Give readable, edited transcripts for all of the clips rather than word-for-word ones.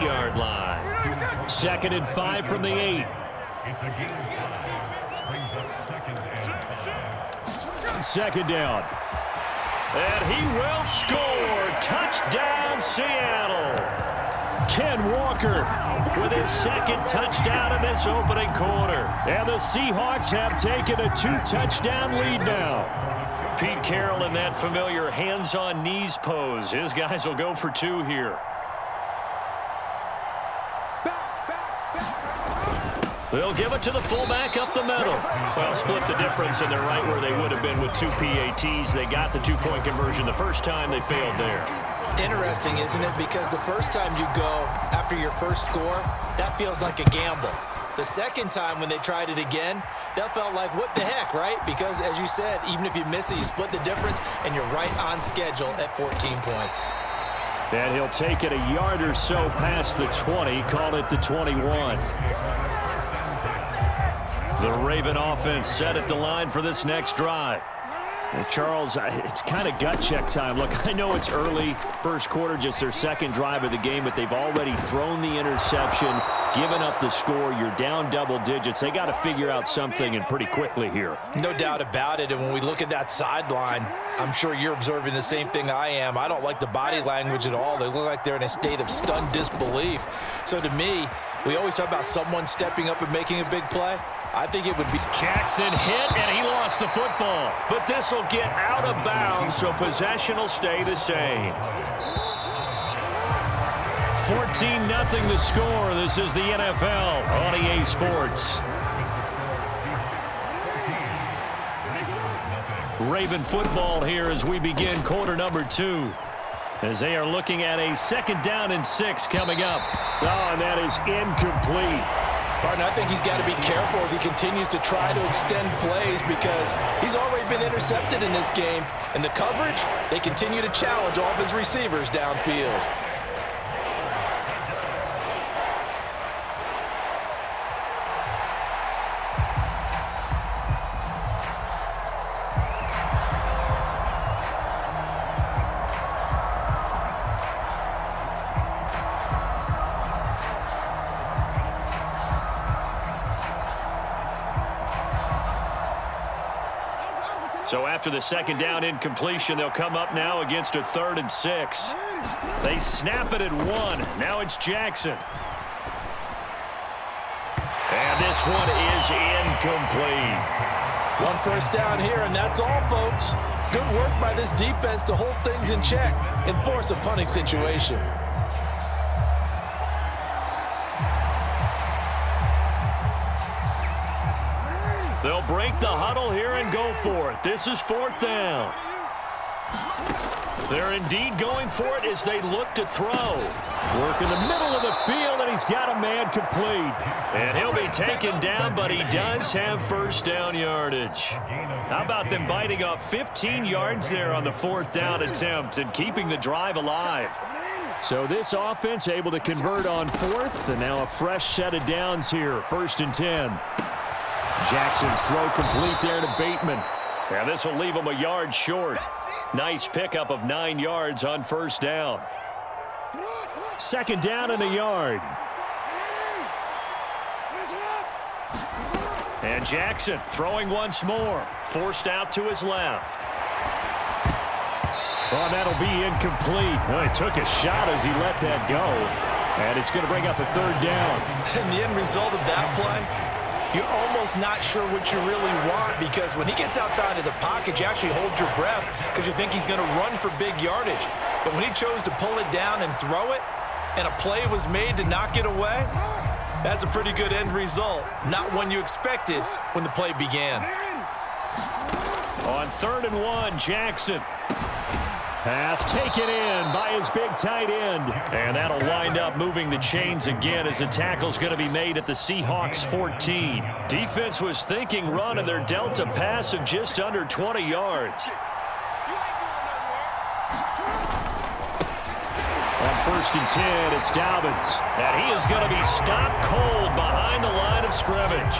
8-yard line. 2nd and 5 from the 8. Second down. And he will score. Touchdown, Seattle. Ken Walker with his 2nd touchdown in this opening quarter. And the Seahawks have taken a 2-touchdown lead now. Pete Carroll in that familiar hands-on-knees pose. His guys will go for 2 here. They'll give it to the fullback up the middle. Well, split the difference, and they're right where they would have been with 2 PATs. They got the 2-point conversion the first time. They failed there. Interesting, isn't it? Because the first time you go after your first score, that feels like a gamble. The second time when they tried it again, that felt like, what the heck, right? Because, as you said, even if you miss it, you split the difference, and you're right on schedule at 14 points. And he'll take it a yard or so past the 20, call it the 21. The Raven offense set at the line for this next drive. Well, Charles, it's kind of gut check time. Look, I know it's early, first quarter, just their 2nd drive of the game, but they've already thrown the interception, given up the score. You're down double digits. They got to figure out something, and pretty quickly here. No doubt about it, and when we look at that sideline, I'm sure you're observing the same thing I am. I don't like the body language at all. They look like they're in a state of stunned disbelief. So to me, we always talk about someone stepping up and making a big play. I think it would be Jackson hit, and he lost the football. But this will get out of bounds, so possession will stay the same. 14-0 the score. This is the NFL on EA Sports. Raven football here as we begin quarter number 2. As they are looking at a 2nd down and 6 coming up. Oh, and that is incomplete. Partner, I think he's got to be careful as he continues to try to extend plays because he's already been intercepted in this game. And the coverage, they continue to challenge all of his receivers downfield. So after the 2nd down incompletion, they'll come up now against a 3rd and 6. They snap it at 1. Now it's Jackson. And this one is incomplete. 1 first down here, and that's all, folks. Good work by this defense to hold things in check and force a punting situation. They'll break the huddle here and go for it. This is 4th down. They're indeed going for it as they look to throw. Work in the middle of the field, and he's got a man complete. And he'll be taken down, but he does have first down yardage. How about them biting off 15 yards there on the 4th down attempt and keeping the drive alive? So this offense able to convert on 4th, and now a fresh set of downs here, 1st and 10. Jackson's throw complete there to Bateman. Now this will leave him a yard short. Nice pickup of 9 yards on 1st down. 2nd down and a yard. And Jackson throwing once more. Forced out to his left. Oh, that'll be incomplete. Well, he took a shot as he let that go. And it's going to bring up a 3rd down. And the end result of that play, you're almost not sure what you really want because when he gets outside of the pocket, you actually hold your breath because you think he's going to run for big yardage. But when he chose to pull it down and throw it, and a play was made to knock it away, that's a pretty good end result. Not one you expected when the play began. On 3rd and 1, Jackson. Pass taken in by his big tight end. And that'll wind up moving the chains again as the tackle's going to be made at the Seahawks 14. Defense was thinking run, and they're dealt a pass of just under 20 yards. On first and 10. It's Dobbins. And he is going to be stopped cold behind the line of scrimmage.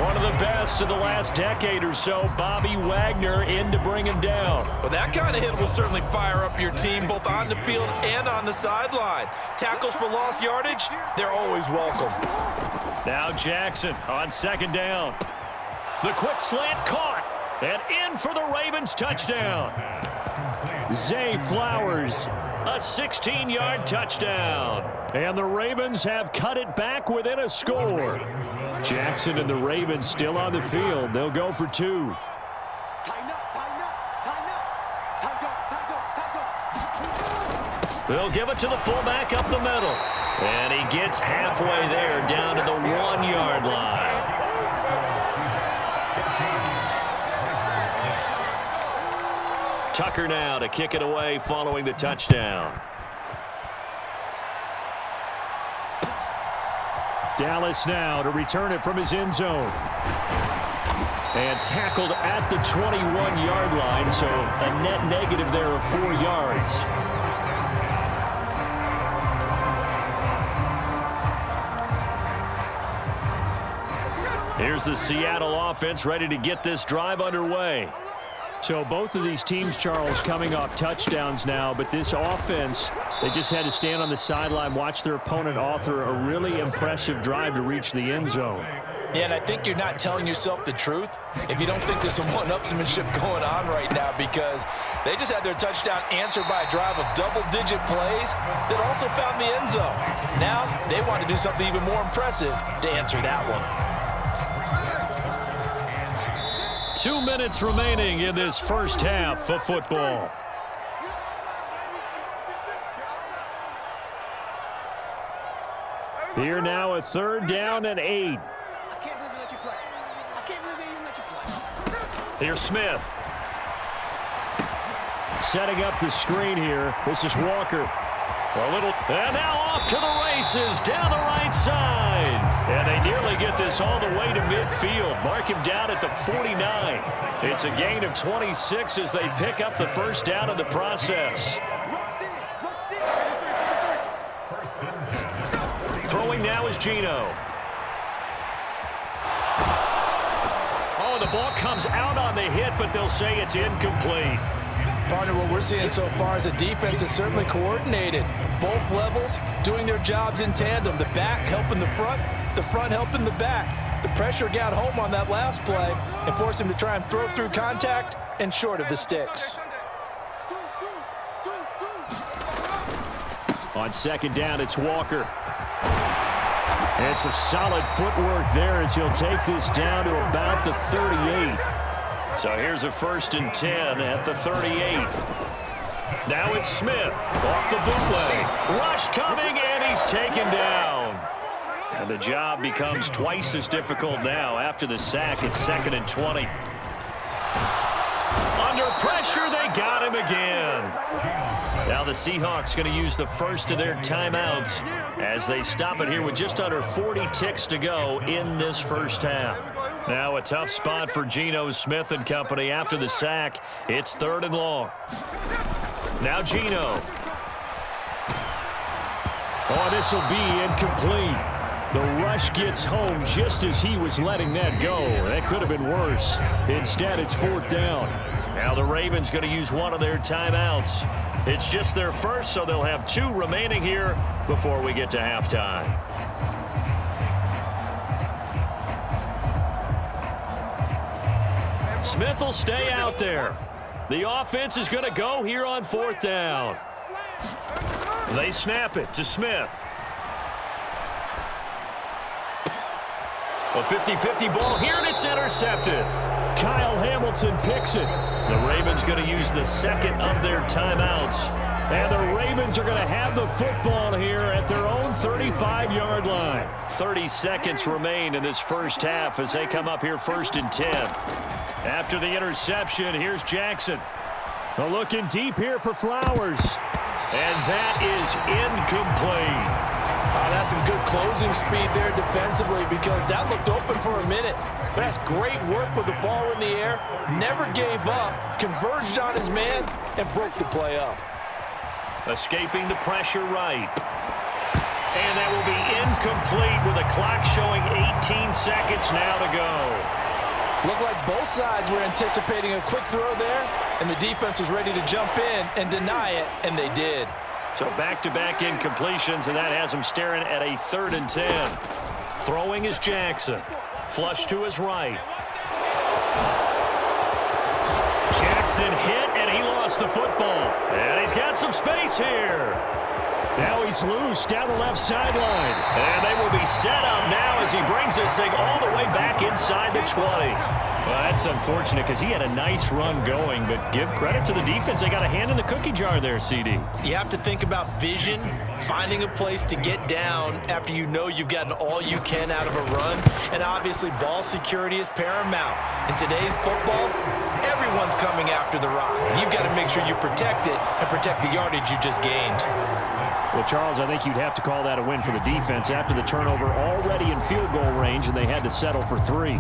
One of the best of the last decade or so, Bobby Wagner in to bring him down. Well, that kind of hit will certainly fire up your team both on the field and on the sideline. Tackles for lost yardage, they're always welcome. Now Jackson on second down. The quick slant caught. And in for the Ravens touchdown. Zay Flowers, a 16-yard touchdown. And the Ravens have cut it back within a score. Jackson and the Ravens still on the field. They'll go for two. They'll give it to the fullback up the middle. And he gets halfway there down to the 1-yard line. Tucker now to kick it away following the touchdown. Dallas now to return it from his end zone. And tackled at the 21-yard line, so a net negative there of 4 yards. Here's the Seattle offense ready to get this drive underway. So both of these teams, Charles, coming off touchdowns now, but this offense, they just had to stand on the sideline, watch their opponent author a really impressive drive to reach the end zone. Yeah, and I think you're not telling yourself the truth if you don't think there's some one-upsmanship going on right now, because they just had their touchdown answered by a drive of double-digit plays that also found the end zone. Now they want to do something even more impressive to answer that one. 2 minutes remaining in this first half of football. Here now a 3rd down and 8. Here's Smith. Setting up the screen here. This is Walker. And now off to the races down the right side. And they nearly get this all the way to midfield. Mark him down at the 49. It's a gain of 26 as they pick up the first down in the process. Throwing now is Geno. Oh, the ball comes out on the hit, but they'll say it's incomplete. Partner, what we're seeing so far is a defense that's certainly coordinated. Both levels doing their jobs in tandem. The back helping the front helping the back. The pressure got home on that last play and forced him to try and throw through contact and short of the sticks. On second down, it's Walker. And some solid footwork there as he'll take this down to about the 38. So here's a 1st and 10 at the 38. Now it's Smith off the bootleg. Rush coming, and he's taken down. And the job becomes twice as difficult now after the sack. It's 2nd and 20. Under pressure, they got him again. Now the Seahawks going to use the first of their timeouts as they stop it here with just under 40 ticks to go in this first half. Now a tough spot for Geno Smith and company after the sack. It's 3rd and long. Now Geno. Oh, this will be incomplete. The rush gets home just as he was letting that go. That could have been worse. Instead, it's 4th down. Now the Ravens going to use one of their timeouts. It's just their first, so they'll have 2 remaining here before we get to halftime. Smith will stay out there. The offense is going to go here on 4th down. They snap it to Smith. A 50-50 ball here, and it's intercepted. Kyle Hamilton picks it. The Ravens going to use the second of their timeouts. And the Ravens are going to have the football here at their own 35-yard line. 30 seconds remain in this first half as they come up here 1st and 10. After the interception, here's Jackson. Looking deep here for Flowers. And that is incomplete. That's some good closing speed there defensively, because that looked open for a minute. But that's great work with the ball in the air. Never gave up, converged on his man, and broke the play up. Escaping the pressure right. And that will be incomplete with a clock showing 18 seconds now to go. Looked like both sides were anticipating a quick throw there, and the defense was ready to jump in and deny it, and they did. So back-to-back incompletions, and that has him staring at a 3rd and 10. Throwing is Jackson. Flush to his right. Jackson hit, and he lost the football. And he's got some space here. Now he's loose down the left sideline. And they will be set up now as he brings this thing all the way back inside the 20. Well, that's unfortunate because he had a nice run going, but give credit to the defense. They got a hand in the cookie jar there, CD. You have to think about vision, finding a place to get down after you know you've gotten all you can out of a run, and obviously ball security is paramount. In today's football, everyone's coming after the rock. You've got to make sure you protect it and protect the yardage you just gained. Well, Charles, I think you'd have to call that a win for the defense after the turnover already in field goal range, and they had to settle for 3.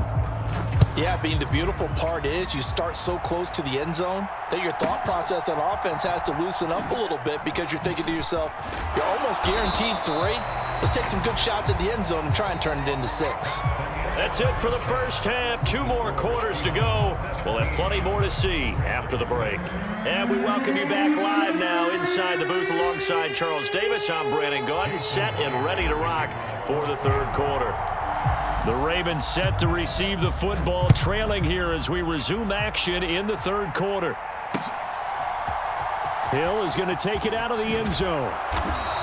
Yeah, Bean, the beautiful part is you start so close to the end zone that your thought process on offense has to loosen up a little bit because you're thinking to yourself, you're almost guaranteed 3. Let's take some good shots at the end zone and try and turn it into 6. That's it for the first half. 2 more quarters to go. We'll have plenty more to see after the break. And we welcome you back live now inside the booth alongside Charles Davis. I'm Brandon Gaudin, set and ready to rock for the 3rd quarter. The Ravens set to receive the football, trailing here as we resume action in the 3rd quarter. Hill is going to take it out of the end zone.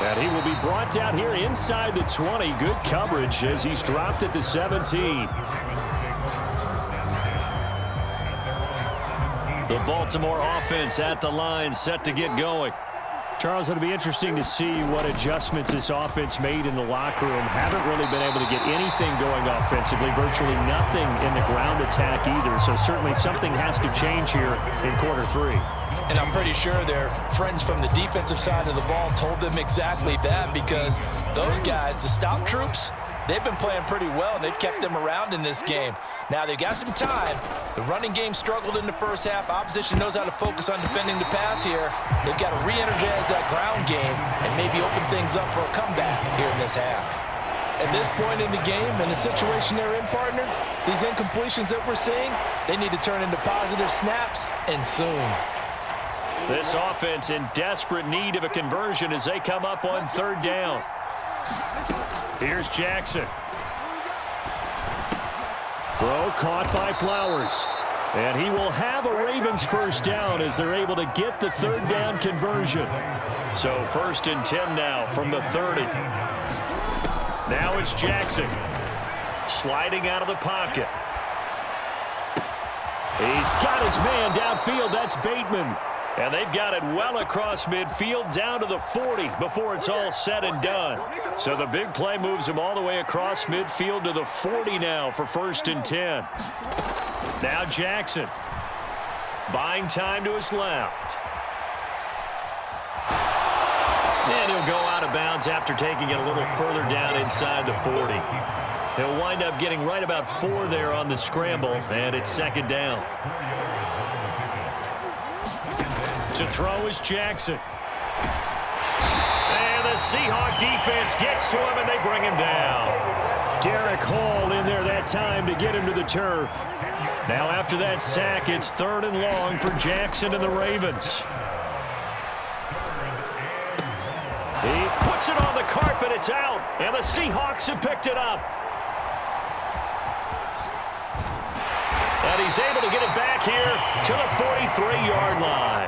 And he will be brought down here inside the 20. Good coverage as he's dropped at the 17. The Baltimore offense at the line, set to get going. Charles, it'll be interesting to see what adjustments this offense made in the locker room. Haven't really been able to get anything going offensively, virtually nothing in the ground attack either. So certainly something has to change here in quarter 3. And I'm pretty sure their friends from the defensive side of the ball told them exactly that, because those guys, the stop troops, they've been playing pretty well, and they've kept them around in this game. Now, they've got some time. The running game struggled in the first half. Opposition knows how to focus on defending the pass here. They've got to re-energize that ground game and maybe open things up for a comeback here in this half. At this point in the game, in the situation they're in, partner, these incompletions that we're seeing, they need to turn into positive snaps, and soon. This offense in desperate need of a conversion as they come up on 3rd down. Here's Jackson. Throw caught by Flowers. And he will have a Ravens first down as they're able to get the 3rd down conversion. So 1st and 10 now from the 30. Now it's Jackson. Sliding out of the pocket. He's got his man downfield. That's Bateman. And they've got it well across midfield down to the 40 before it's all said and done. So the big play moves him all the way across midfield to the 40 now for 1st and 10. Now Jackson. Buying time to his left. And he'll go out of bounds after taking it a little further down inside the 40. He'll wind up getting right about 4 there on the scramble, and it's 2nd down. To throw is Jackson. And the Seahawk defense gets to him, and they bring him down. Derek Hall in there that time to get him to the turf. Now after that sack, it's 3rd and long for Jackson and the Ravens. He puts it on the carpet. It's out, and the Seahawks have picked it up. And he's able to get it back here to the 43-yard line.